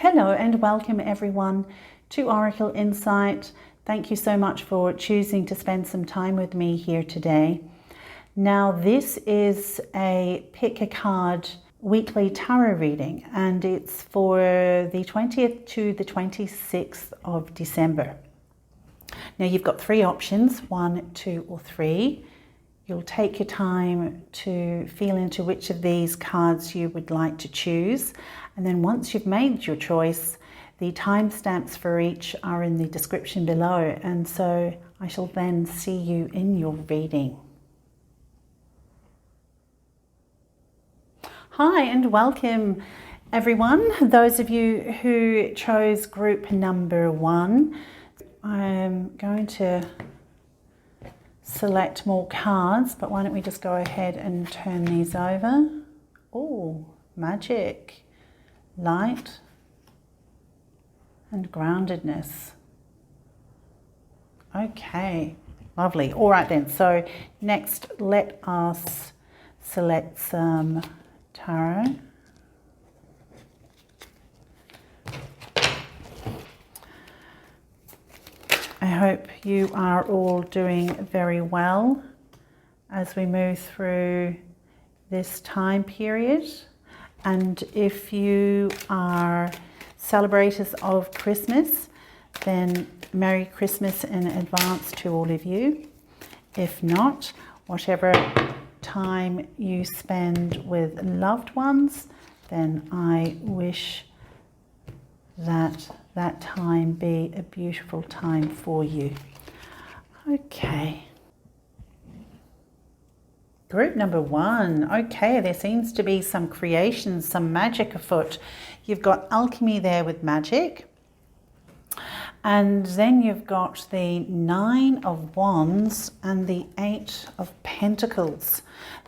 Hello and welcome everyone to Oracle Insight. Thank you so much for choosing to spend some time with me here today. Now this is a pick a card weekly tarot reading and it's for the 20th to the 26th of December. Now you've got three options, 1, 2 or 3. You'll take your time to feel into which of these cards you would like to choose. And then once you've made your choice, the timestamps for each are in the description below. And so I shall then see you in your reading. Hi and welcome everyone. Those of you who chose group number 1, I'm going to select more cards, but why don't we just go ahead and turn these over. Oh, magic, light and groundedness. Okay, lovely. All right then, so next let us select some tarot. I hope you are all doing very well as we move through this time period. And if you are celebrators of Christmas, then Merry Christmas in advance to all of you. If not, whatever time you spend with loved ones, then I wish that time be a beautiful time for you. Okay. Group number 1. Okay, there seems to be some creation, some magic afoot. You've got alchemy there with magic. And then you've got the 9 of Wands and the 8 of Pentacles.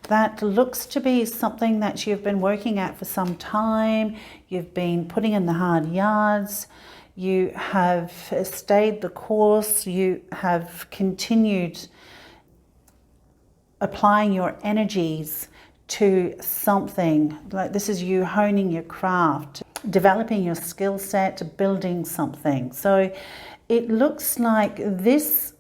That looks to be something that you've been working at for some time. You've been putting in the hard yards. You have stayed the course. You have continued applying your energies to something. Like this is you honing your craft, developing your skill set, building something. So it looks like this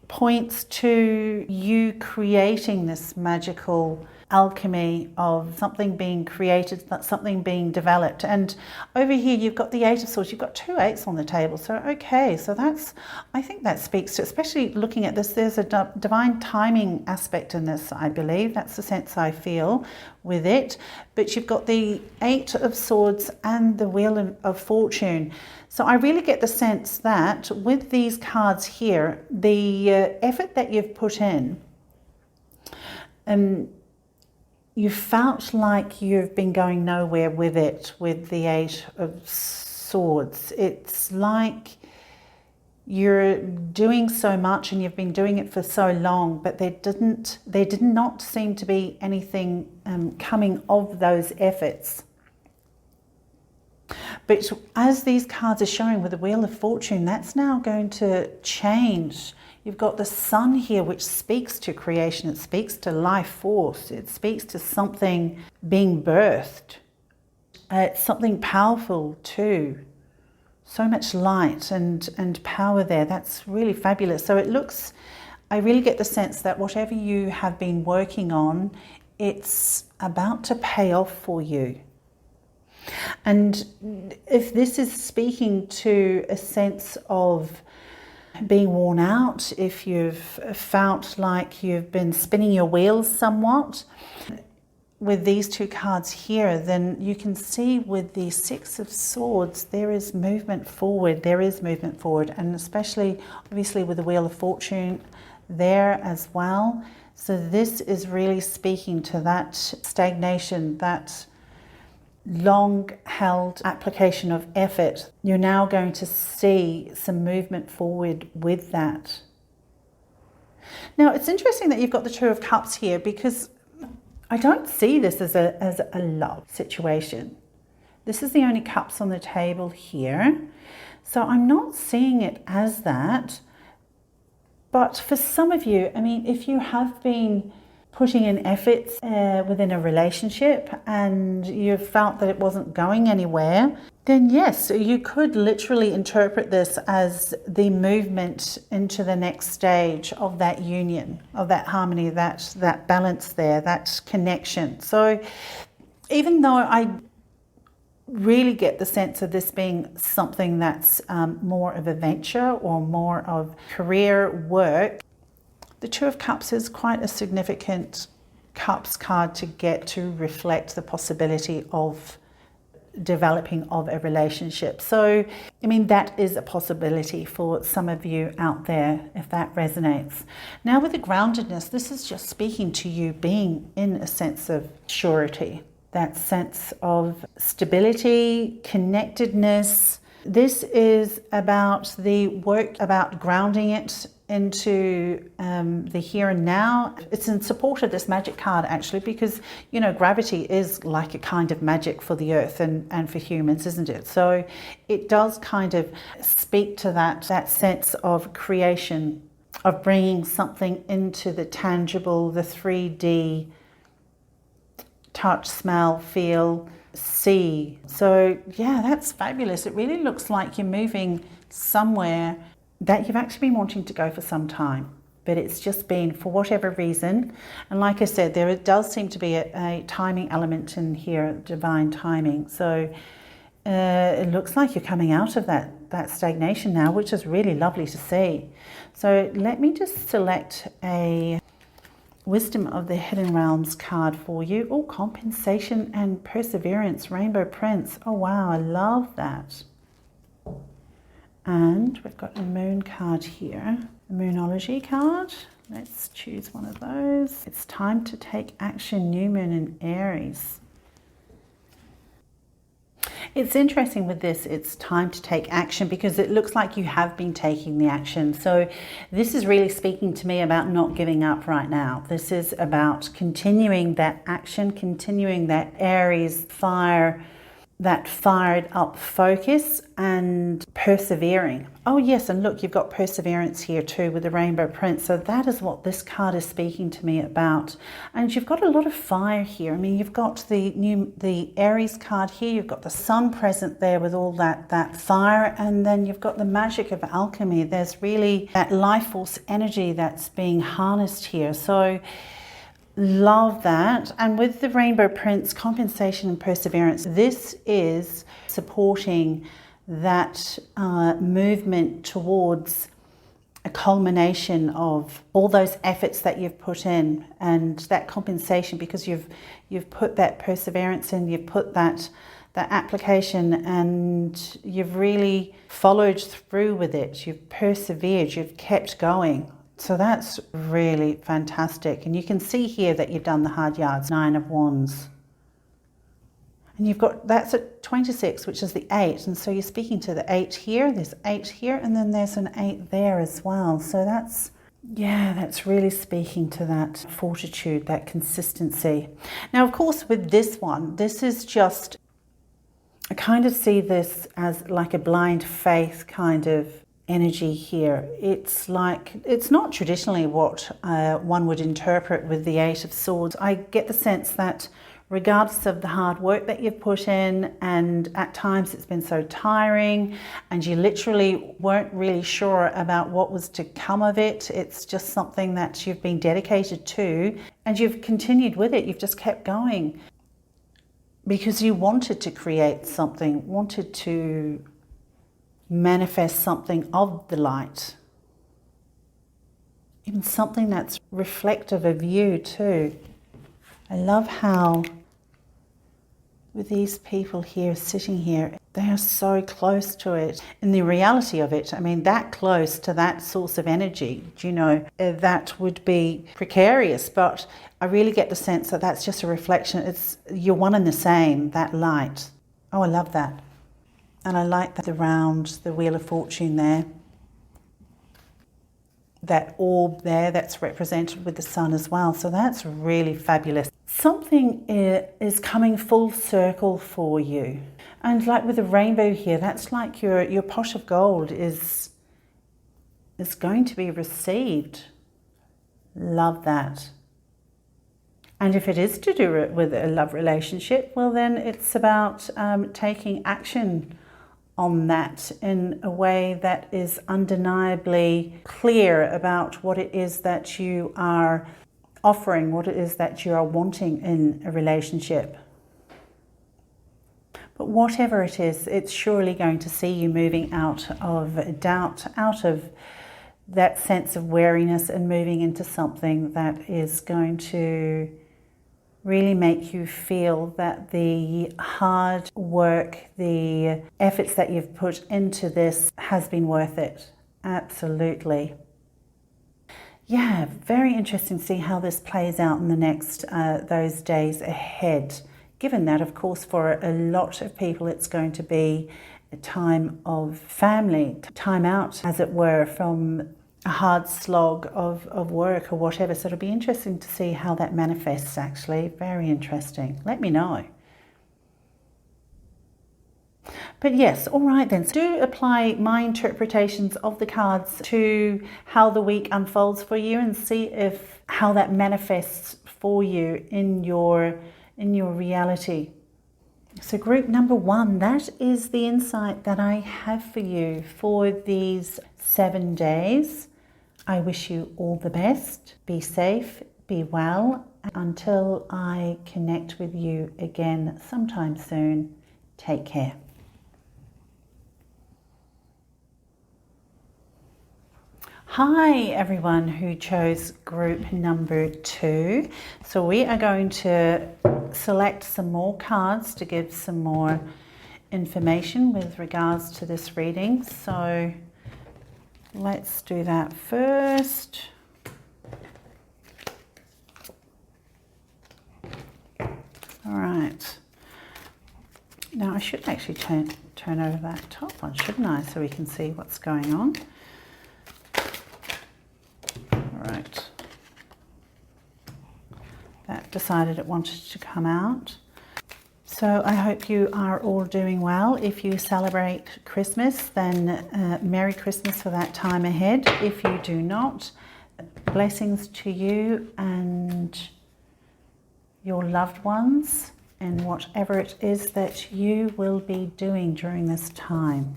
points to you creating this magical alchemy of something being created, something being developed. And over here you've got the 8 of Swords. You've got 2 8s on the table. So okay, so I think that speaks to, especially looking at this, there's a divine timing aspect in this, I believe. That's the sense I feel with it. But you've got the 8 of Swords and the Wheel of Fortune. So I really get the sense that with these cards here, the effort that you've put in, you felt like you've been going nowhere with it, with the 8 of Swords. It's like you're doing so much and you've been doing it for so long, but there did not seem to be anything coming of those efforts. But as these cards are showing with the Wheel of Fortune, that's now going to change. You've got the Sun here, which speaks to creation. It speaks to life force. It speaks to something being birthed. It's something powerful too. So much light and power there. That's really fabulous. So it looks, I really get the sense that whatever you have been working on, it's about to pay off for you. And if this is speaking to a sense of being worn out, if you've felt like you've been spinning your wheels somewhat with these 2 cards here, then you can see with the 6 of Swords, there is movement forward. There is movement forward, and especially obviously with the Wheel of Fortune there as well. So this is really speaking to that stagnation, that long-held application of effort. You're now going to see some movement forward with that. Now, it's interesting that you've got the 2 of Cups here, because I don't see this as a love situation. This is the only cups on the table here. So I'm not seeing it as that. But for some of you, I mean, if you have been putting in efforts within a relationship and you felt that it wasn't going anywhere, then yes, you could literally interpret this as the movement into the next stage of that union, of that harmony, that balance there, that connection. So even though I really get the sense of this being something that's more of a venture or more of career work, the Two of Cups is quite a significant Cups card to get to reflect the possibility of developing of a relationship. So, I mean, that is a possibility for some of you out there, if that resonates. Now with the groundedness, this is just speaking to you being in a sense of surety, that sense of stability, connectedness. This is about the work, about grounding it into the here and now. It's in support of this magic card actually, because you know gravity is like a kind of magic for the earth and for humans, isn't it? So it does kind of speak to that sense of creation, of bringing something into the tangible, the 3D, touch, smell, feel, see. So yeah, that's fabulous. It really looks like you're moving somewhere that you've actually been wanting to go for some time, but it's just been for whatever reason. And like I said, there does seem to be a timing element in here, divine timing. So it looks like you're coming out of that stagnation now, which is really lovely to see. So let me just select a Wisdom of the Hidden Realms card for you. Oh, compensation and perseverance, Rainbow Prince. Oh wow, I love that. And we've got a moon card here, a moonology card. Let's choose one of those. It's time to take action, new moon in Aries. It's interesting with this, it's time to take action, because it looks like you have been taking the action. So this is really speaking to me about not giving up right now. This is about continuing that action, continuing that Aries fire, that fired up focus, and persevering. Oh yes, and look, you've got perseverance here too with the Rainbow Prince. So that is what this card is speaking to me about. And you've got a lot of fire here. I mean, you've got the Aries card here, you've got the sun present there with all that fire, and then you've got the magic of alchemy. There's really that life force energy that's being harnessed here. So love that. And with the Rainbow Prince, compensation and perseverance, this is supporting that movement towards a culmination of all those efforts that you've put in, and that compensation because you've put that perseverance in, you've put that application, and you've really followed through with it, you've persevered, you've kept going. So that's really fantastic. And you can see here that you've done the hard yards, 9 of Wands. And you've got, that's at 26, which is the 8. And so you're speaking to the 8 here, there's 8 here, and then there's an 8 there as well. So that's, yeah, that's really speaking to that fortitude, that consistency. Now, of course, with this one, this is just, I kind of see this as like a blind faith kind of energy here. It's like, it's not traditionally what one would interpret with the 8 of Swords. I get the sense that regardless of the hard work that you've put in, and at times it's been so tiring and you literally weren't really sure about what was to come of it, it's just something that you've been dedicated to and you've continued with it, you've just kept going because you wanted to create something, wanted to manifest something of the light, even something that's reflective of you too. I love how with these people here sitting here, they are so close to it. And the reality of it, I mean, that close to that source of energy, you know, that would be precarious, but I really get the sense that that's just a reflection. It's, you're one and the same, that light. Oh, I love that. And I like the round, the Wheel of Fortune there. That orb there that's represented with the sun as well. So that's really fabulous. Something is coming full circle for you. And like with the rainbow here, that's like your pot of gold is going to be received. Love that. And if it is to do it with a love relationship, well, then it's about taking action on that in a way that is undeniably clear about what it is that you are offering, what it is that you are wanting in a relationship. But whatever it is, it's surely going to see you moving out of doubt, out of that sense of wariness, and moving into something that is going to really make you feel that the hard work, the efforts that you've put into this has been worth it. Absolutely. Yeah, very interesting to see how this plays out in the next, those days ahead. Given that, of course, for a lot of people, it's going to be a time of family, time out, as it were, from a hard slog of work or whatever. So it'll be interesting to see how that manifests, actually. Very interesting. Let me know. But yes, all right then. So do apply my interpretations of the cards to how the week unfolds for you, and see if how that manifests for you in your reality. So group number 1, that is the insight that I have for you for these 7 days. I wish you all the best. Be safe, be well. Until I connect with you again sometime soon, take care. Hi everyone who chose group number 2. So we are going to select some more cards to give some more information with regards to this reading. So let's do that first. All right. Now I should actually turn over that top one, shouldn't I, so we can see what's going on. Right, that decided it wanted to come out. So I hope you are all doing well. If you celebrate Christmas, then Merry Christmas for that time ahead. If you do not, blessings to you and your loved ones and whatever it is that you will be doing during this time.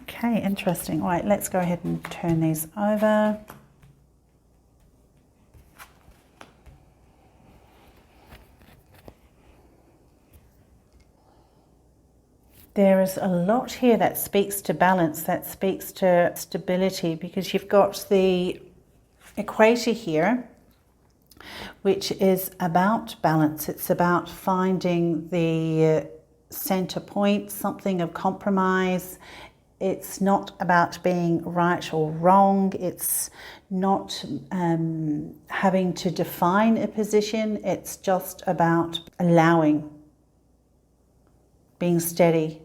Okay, interesting. All right, let's go ahead and turn these over. There is a lot here that speaks to balance, that speaks to stability, because you've got the equator here, which is about balance. It's about finding the center point, something of compromise. It's not about being right or wrong. It's not having to define a position. It's just about allowing, being steady.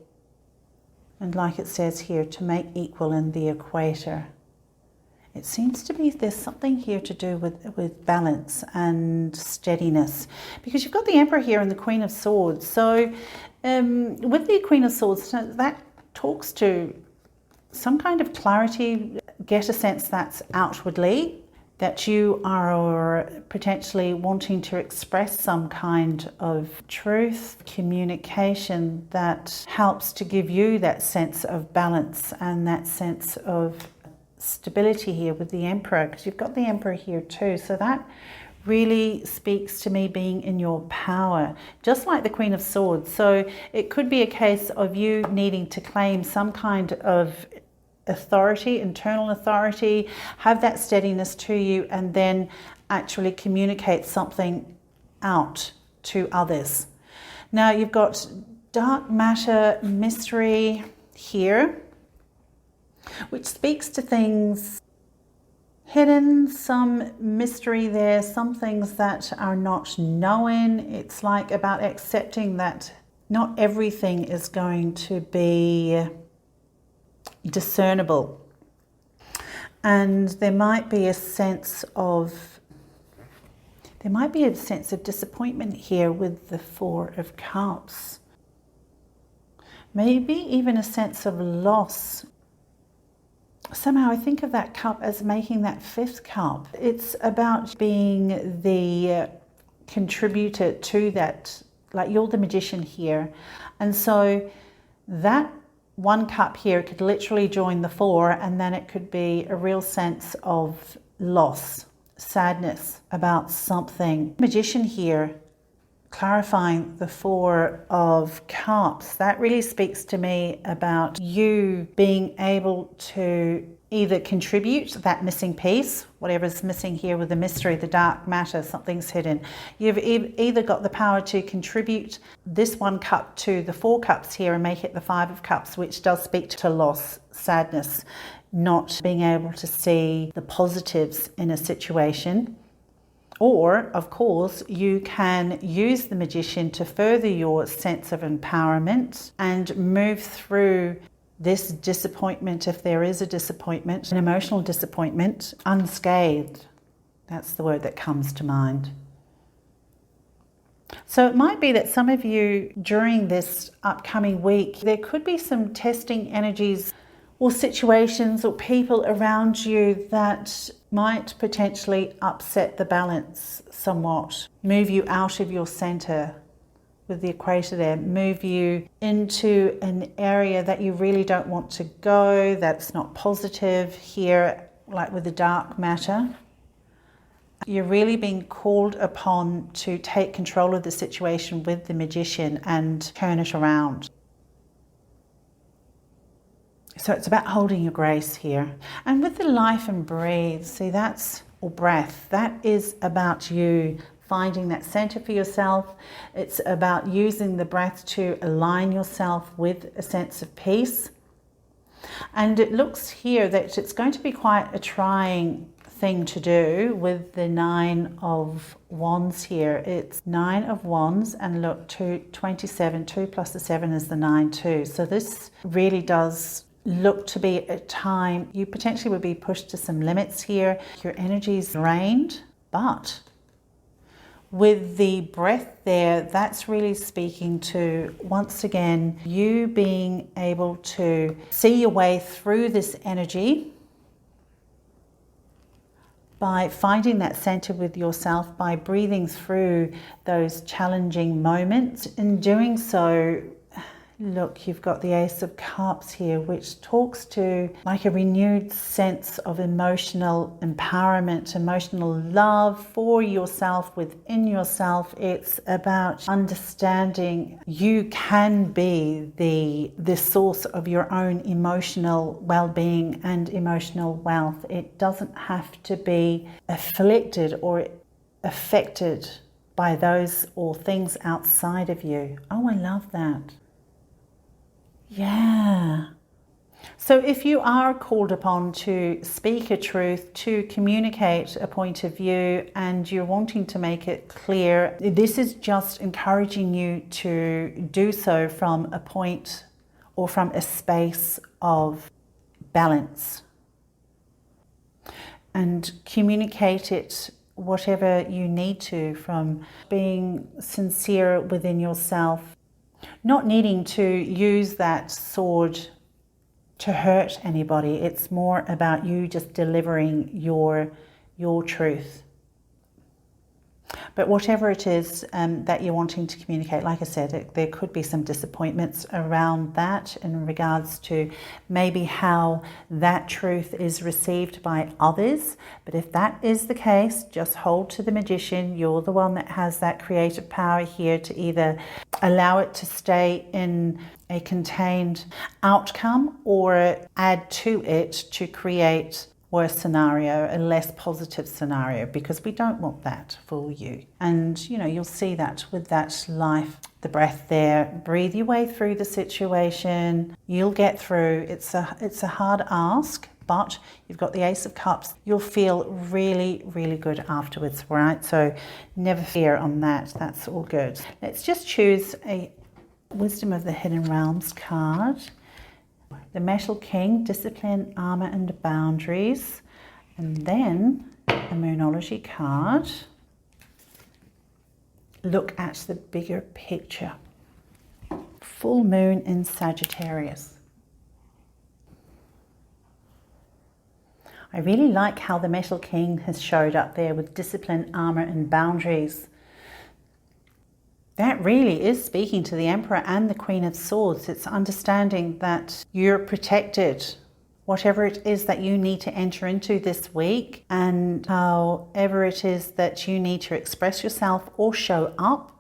And like it says here, to make equal in the equator. It seems to be there's something here to do with balance and steadiness, because you've got the Emperor here and the Queen of Swords. So with the Queen of Swords, that talks to some kind of clarity. Get a sense that's outwardly, that you are potentially wanting to express some kind of truth, communication that helps to give you that sense of balance and that sense of stability here with the Emperor, because you've got the Emperor here too. So that really speaks to me being in your power, just like the Queen of Swords. So it could be a case of you needing to claim some kind of authority, internal authority, have that steadiness to you, and then actually communicate something out to others. Now you've got dark matter, mystery here, which speaks to things hidden, some mystery there, some things that are not known. It's like about accepting that not everything is going to be discernible. And there might be a sense of disappointment here with the Four of Cups. Maybe even a sense of loss somehow I think of that cup as making that fifth cup. It's about being the contributor to that, like you're the magician here. And so that one cup here could literally join the four, and then it could be a real sense of loss, sadness about something. Magician here, clarifying the Four of Cups, that really speaks to me about you being able to either contribute that missing piece, whatever's missing here with the mystery, the dark matter, something's hidden. You've either got the power to contribute this one cup to the four cups here and make it the Five of Cups, which does speak to loss, sadness, not being able to see the positives in a situation. Or, of course, you can use the magician to further your sense of empowerment and move through this disappointment, if there is a disappointment, an emotional disappointment, unscathed. That's the word that comes to mind. So it might be that some of you during this upcoming week, there could be some testing energies or situations or people around you that might potentially upset the balance somewhat, move you out of your center with the equator there, move you into an area that you really don't want to go, that's not positive here, like with the dark matter. You're really being called upon to take control of the situation with the magician and turn it around. So it's about holding your grace here. And with the life and breathe, see that's, or breath, that is about you finding that center for yourself. It's about using the breath to align yourself with a sense of peace. And it looks here that it's going to be quite a trying thing to do with the Nine of Wands here. It's Nine of Wands, and look, 27, 2 plus the 7 is the 9 too. So this really does look to be a time you potentially would be pushed to some limits here. Your energy's drained, but with the breath there, that's really speaking to, once again, you being able to see your way through this energy by finding that center with yourself, by breathing through those challenging moments. In doing so, look, you've got the Ace of Cups here, which talks to like a renewed sense of emotional empowerment, emotional love for yourself, within yourself. It's about understanding you can be the source of your own emotional well-being and emotional wealth. It doesn't have to be afflicted or affected by those or things outside of you. Oh, I love that. Yeah. So if you are called upon to speak a truth, to communicate a point of view, and you're wanting to make it clear, this is just encouraging you to do so from a point or from a space of balance. And communicate it whatever you need to, from being sincere within yourself, not needing to use that sword to hurt anybody. It's more about you just delivering your truth. But whatever it is that you're wanting to communicate, like I said, there could be some disappointments around that in regards to maybe how that truth is received by others. But if that is the case, just hold to the magician. You're the one that has that creative power here to either allow it to stay in a contained outcome or add to it to create worse scenario, a less positive scenario, because we don't want that for you. And you know, you'll see that with that life, the breath there. Breathe your way through the situation. You'll get through. It's a hard ask, but you've got the Ace of Cups. You'll feel really, really good afterwards, right? So never fear on that. That's all good. Let's just choose a Wisdom of the Hidden Realms card. The Metal King, Discipline, Armor and Boundaries. And then the Moonology card. Look at the bigger picture. Full moon in Sagittarius. I really like how the Metal King has showed up there with discipline, armor, and boundaries. That really is speaking to the Emperor and the Queen of Swords. It's understanding that you're protected, whatever it is that you need to enter into this week, and however it is that you need to express yourself or show up.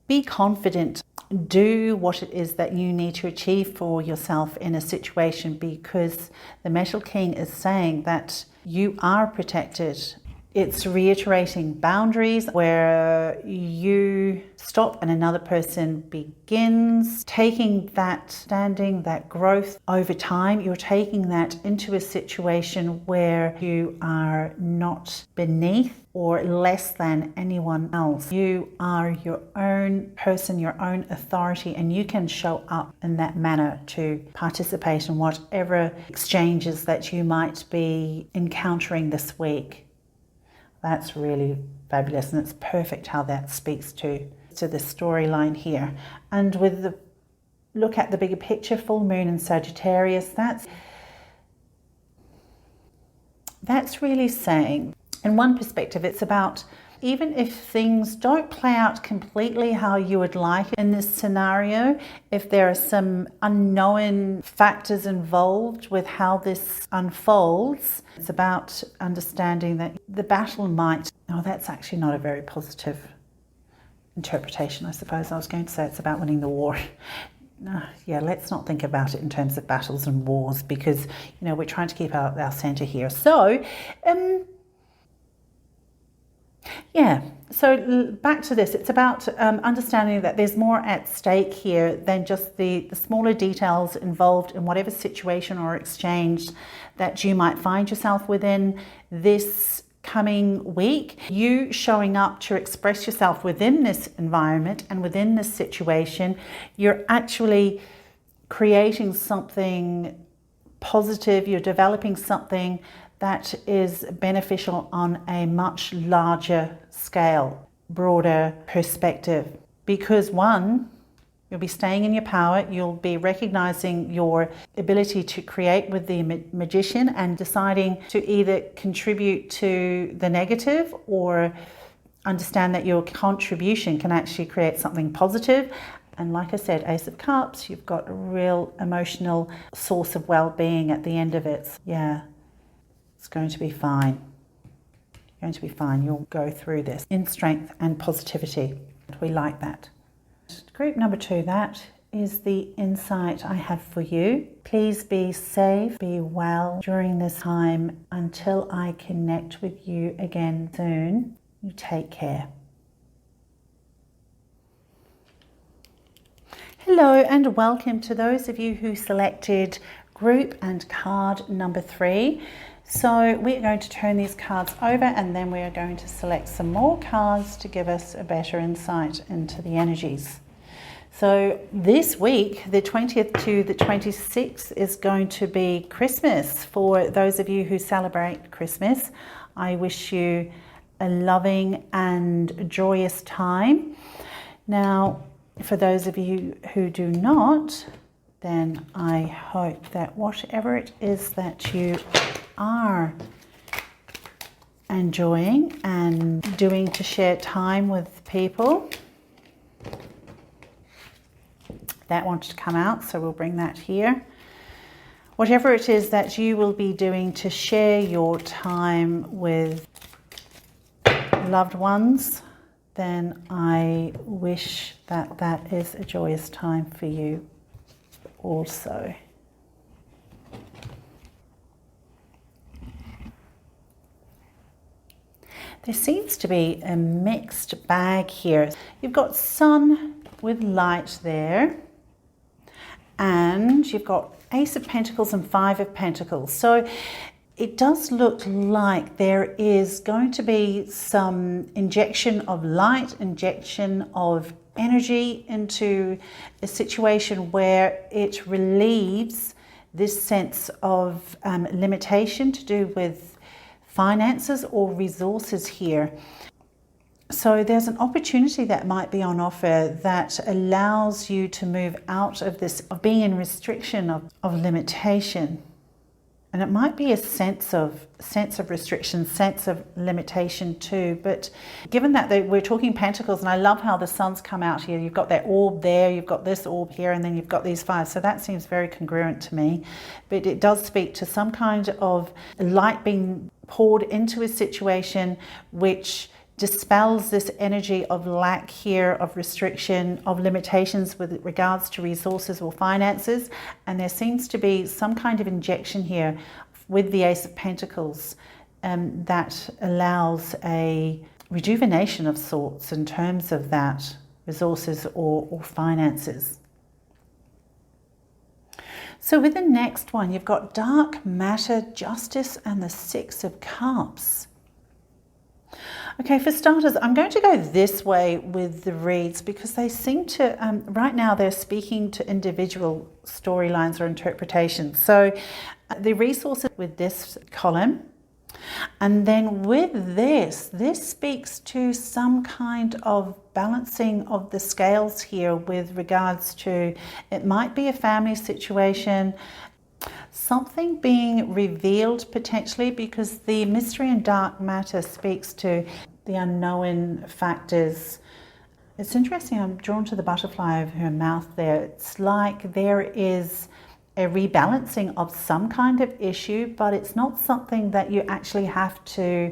Be confident. Do what it is that you need to achieve for yourself in a situation, because the Metal King is saying that you are protected. It's reiterating boundaries where you stop and another person begins. Taking that standing, that growth over time, you're taking that into a situation where you are not beneath or less than anyone else. You are your own person, your own authority, and you can show up in that manner to participate in whatever exchanges that you might be encountering this week. That's really fabulous, and it's perfect how that speaks to the storyline here. And with the look at the bigger picture, full moon in Sagittarius, that's really saying, in one perspective, it's about even if things don't play out completely how you would like in this scenario, if there are some unknown factors involved with how this unfolds, it's about understanding that the battle might, that's actually not a very positive interpretation, I suppose. I was going to say it's about winning the war. Let's not think about it in terms of battles and wars, because, we're trying to keep our center here. So, so back to this, it's about understanding that there's more at stake here than just the smaller details involved in whatever situation or exchange that you might find yourself within this coming week. You showing up to express yourself within this environment and within this situation, you're actually creating something positive, you're developing something that is beneficial on a much larger scale, broader perspective. Because one, you'll be staying in your power, you'll be recognizing your ability to create with the magician and deciding to either contribute to the negative or understand that your contribution can actually create something positive. And like I said, Ace of Cups, you've got a real emotional source of well-being at the end of it. It's going to be fine. You're going to be fine. You'll go through this in strength and positivity. We like that. Group number 2, that is the insight I have for you. Please be safe, be well during this time until I connect with you again soon. You take care. Hello and welcome to those of you who selected group and card number 3. So we're going to turn these cards over and then we are going to select some more cards to give us a better insight into the energies. So this week, the 20th to the 26th, is going to be Christmas. For those of you who celebrate Christmas, I wish you a loving and joyous time. Now, for those of you who do not, then I hope that whatever it is that you are enjoying and doing to share time with people, that wants to come out, so we'll bring that here. Whatever it is that you will be doing to share your time with loved ones, then I wish that that is a joyous time for you also. There seems to be a mixed bag here. You've got sun with light there, and you've got Ace of Pentacles and 5 of Pentacles. So it does look like there is going to be some injection of light, injection of energy into a situation where it relieves this sense of limitation to do with finances or resources here. So there's an opportunity that might be on offer that allows you to move out of this, of being in restriction, of limitation. And it might be a sense of restriction, sense of limitation too. But given that we're talking pentacles, and I love how the sun's come out here. You've got that orb there, you've got this orb here, and then you've got these five. So that seems very congruent to me. But it does speak to some kind of light being poured into a situation which dispels this energy of lack here, of restriction, of limitations with regards to resources or finances. And there seems to be some kind of injection here with the Ace of Pentacles that allows a rejuvenation of sorts in terms of that resources or finances. So with the next one, you've got dark matter, justice, and the Six of Cups. Okay, for starters, I'm going to go this way with the reads because they seem to, right now they're speaking to individual storylines or interpretations. So the resources with this column, and then with this speaks to some kind of balancing of the scales here with regards to, it might be a family situation, something being revealed potentially, because the mystery and dark matter speaks to the unknown factors. It's interesting, I'm drawn to the butterfly over her mouth there. It's like there is a rebalancing of some kind of issue, but it's not something that you actually have to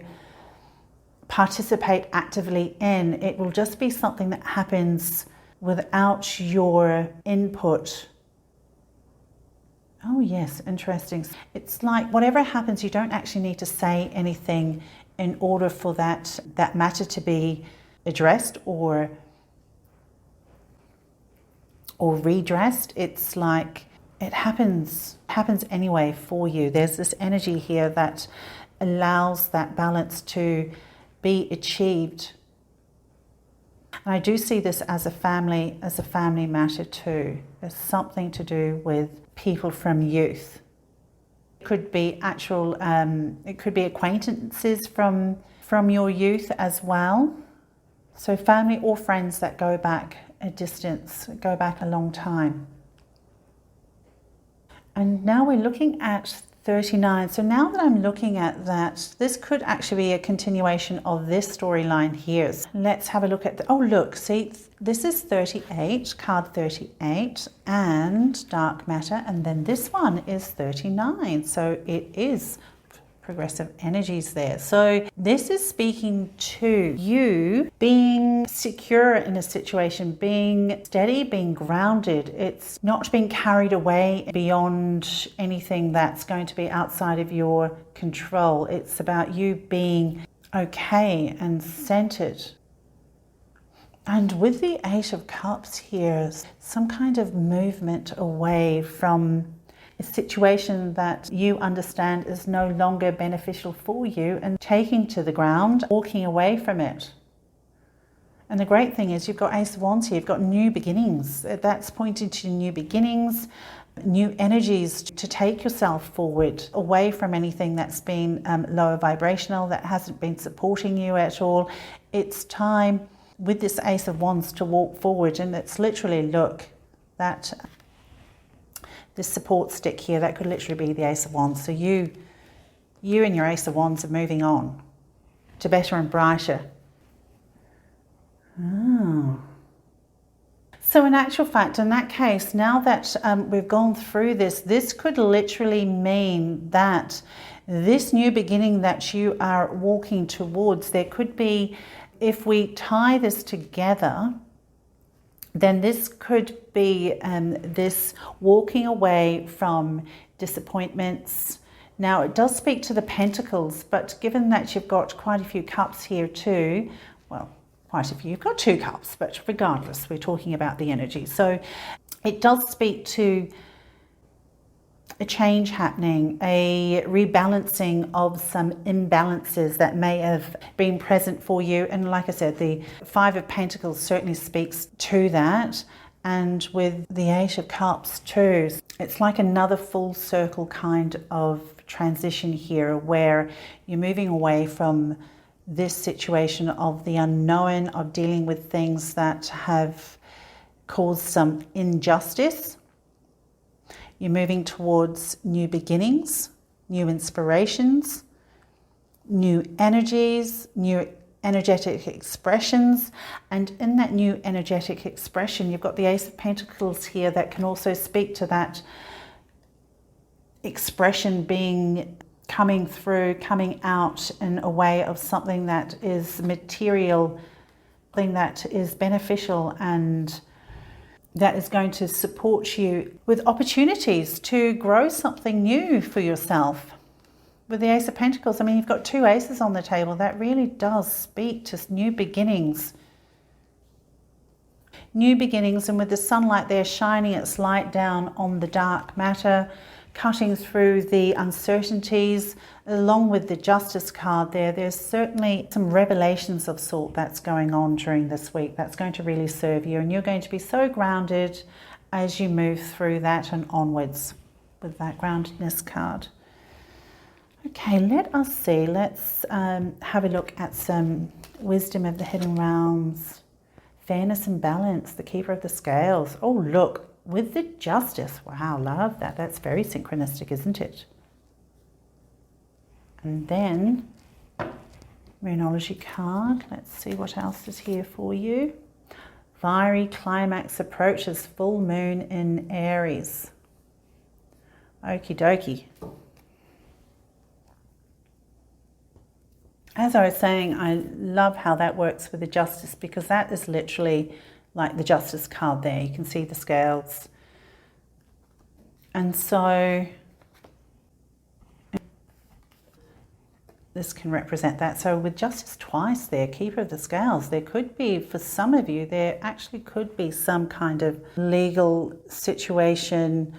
participate actively in. It will just be something that happens without your input. Oh yes, interesting. It's like whatever happens, you don't actually need to say anything in order for that matter to be addressed or redressed. It's like it happens anyway for you. There's this energy here that allows that balance to be achieved. And I do see this as a family matter too. There's something to do with people from youth. It could be it could be acquaintances from your youth as well. So family or friends that go back a distance, go back a long time. And now we're looking at 39. So now that I'm looking at that, this could actually be a continuation of this storyline here. Let's have a look at oh look, see, this is 38, card 38, and dark matter, and then this one is 39. So it is progressive energies there. So this is speaking to you being secure in a situation, being steady, being grounded. It's not being carried away beyond anything that's going to be outside of your control. It's about you being okay and centered. And with the Eight of Cups here, some kind of movement away from a situation that you understand is no longer beneficial for you, and taking to the ground, walking away from it. And the great thing is you've got Ace of Wands here, you've got new beginnings. That's pointing to new beginnings, new energies to take yourself forward, away from anything that's been lower vibrational, that hasn't been supporting you at all. It's time with this Ace of Wands to walk forward, and it's literally, look, that this support stick here, that could literally be the Ace of Wands. So you and your Ace of Wands are moving on to better and brighter. Oh. So in actual fact, in that case, now that we've gone through this could literally mean that this new beginning that you are walking towards, there could be, if we tie this together, then this could be this walking away from disappointments. Now, it does speak to the Pentacles, but given that you've got quite a few cups here too, well, quite a few, you've got two cups, but regardless, we're talking about the energy. So it does speak to a change happening, a rebalancing of some imbalances that may have been present for you. And like I said, the Five of Pentacles certainly speaks to that. And with the Eight of Cups too, it's like another full circle kind of transition here, where you're moving away from this situation of the unknown, of dealing with things that have caused some injustice. You're moving towards new beginnings. new inspirations, new energies, new energetic expressions. And in that new energetic expression, you've got the Ace of Pentacles here that can also speak to that expression coming through, coming out in a way of something that is material, something that is beneficial and that is going to support you with opportunities to grow something new for yourself. With the Ace of Pentacles, I mean, you've got two aces on the table. That really does speak to new beginnings. New beginnings, and with the sunlight there shining its light down on the dark matter, cutting through the uncertainties, along with the Justice card there, there's certainly some revelations of sort that's going on during this week that's going to really serve you, and you're going to be so grounded as you move through that and onwards with that groundedness card. Okay, let us see. Let's have a look at some wisdom of the hidden realms. Fairness and balance, the keeper of the scales. Oh, look. With the Justice, wow, love that. That's very synchronistic, isn't it? And then, Moonology card. Let's see what else is here for you. Fiery climax approaches, full moon in Aries. Okie dokie. As I was saying, I love how that works with the Justice, because that is literally like the Justice card there. You can see the scales. And so this can represent that. So with Justice twice there, Keeper of the Scales, there could be, for some of you, there actually could be some kind of legal situation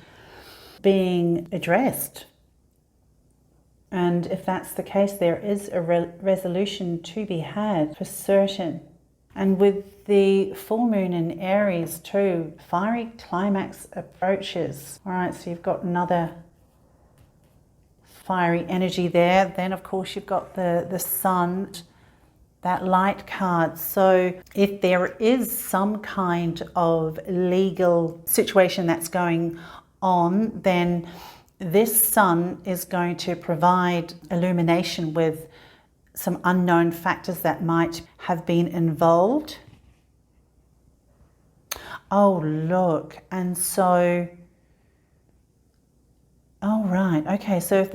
being addressed. And if that's the case, there is a resolution to be had for certain. And with the full moon in Aries too, fiery climax approaches. All right, so you've got another fiery energy there. Then, of course, you've got the sun, that light card. So if there is some kind of legal situation that's going on, then this sun is going to provide illumination with some unknown factors that might have been involved. Oh, look. And so, oh, right. Okay. So if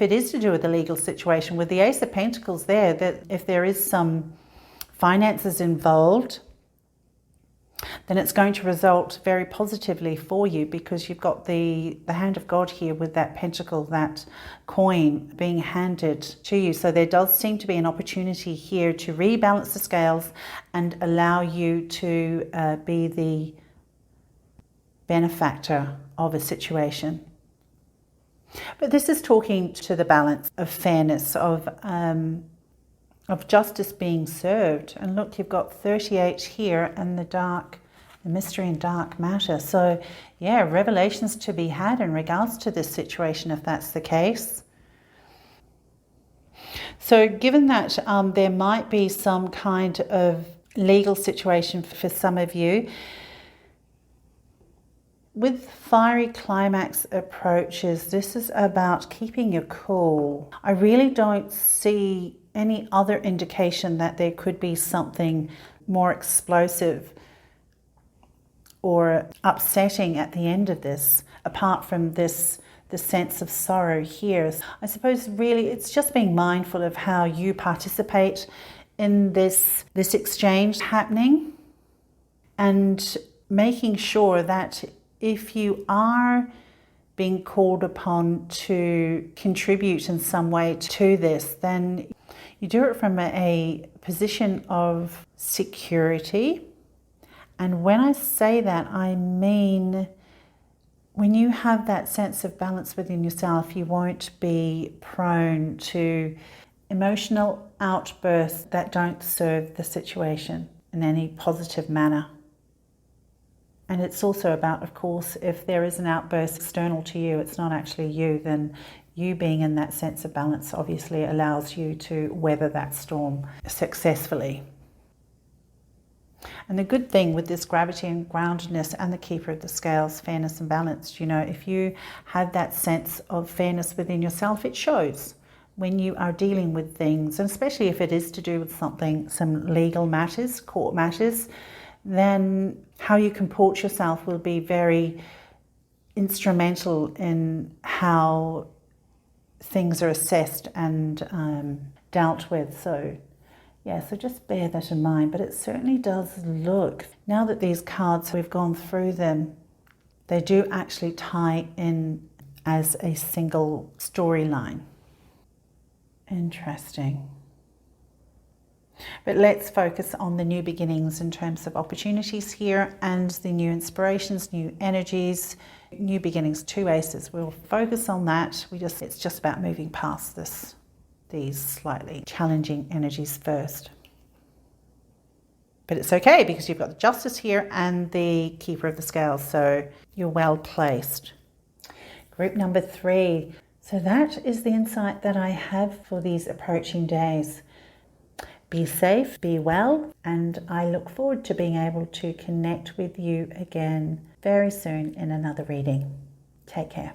it is to do with the legal situation, with the Ace of Pentacles there, that if there is some finances involved, then it's going to result very positively for you, because you've got the hand of God here with that pentacle, that coin being handed to you. So there does seem to be an opportunity here to rebalance the scales and allow you to be the benefactor of a situation. But this is talking to the balance of fairness, of justice being served. And look, you've got 38 here and the mystery and dark matter. So yeah, revelations to be had in regards to this situation, if that's the case. So given that there might be some kind of legal situation for some of you, with fiery climax approaches, this is about keeping your cool. I really don't see any other indication that there could be something more explosive or upsetting at the end of this, apart from the sense of sorrow here. I suppose really it's just being mindful of how you participate in this exchange happening, and making sure that if you are being called upon to contribute in some way to this, then you do it from a position of security. And when I say that, I mean when you have that sense of balance within yourself, you won't be prone to emotional outbursts that don't serve the situation in any positive manner. And it's also about, of course, if there is an outburst external to you, it's not actually you, then you being in that sense of balance obviously allows you to weather that storm successfully. And the good thing with this gravity and groundedness and the keeper of the scales, fairness and balance, you know, if you have that sense of fairness within yourself, it shows when you are dealing with things, and especially if it is to do with something, some legal matters, court matters, then how you comport yourself will be very instrumental in how things are assessed and dealt with. So yeah, so just bear that in mind. But it certainly does look, now that these cards, we've gone through them, they do actually tie in as a single storyline. Interesting. But let's focus on the new beginnings in terms of opportunities here and the new inspirations, new energies, new beginnings, 2 aces. We'll focus on that. It's just about moving past these slightly challenging energies first. But it's okay because you've got the Justice here and the Keeper of the Scales, so you're well placed. Group number 3. So that is the insight that I have for these approaching days. Be safe, be well, and I look forward to being able to connect with you again very soon in another reading. Take care.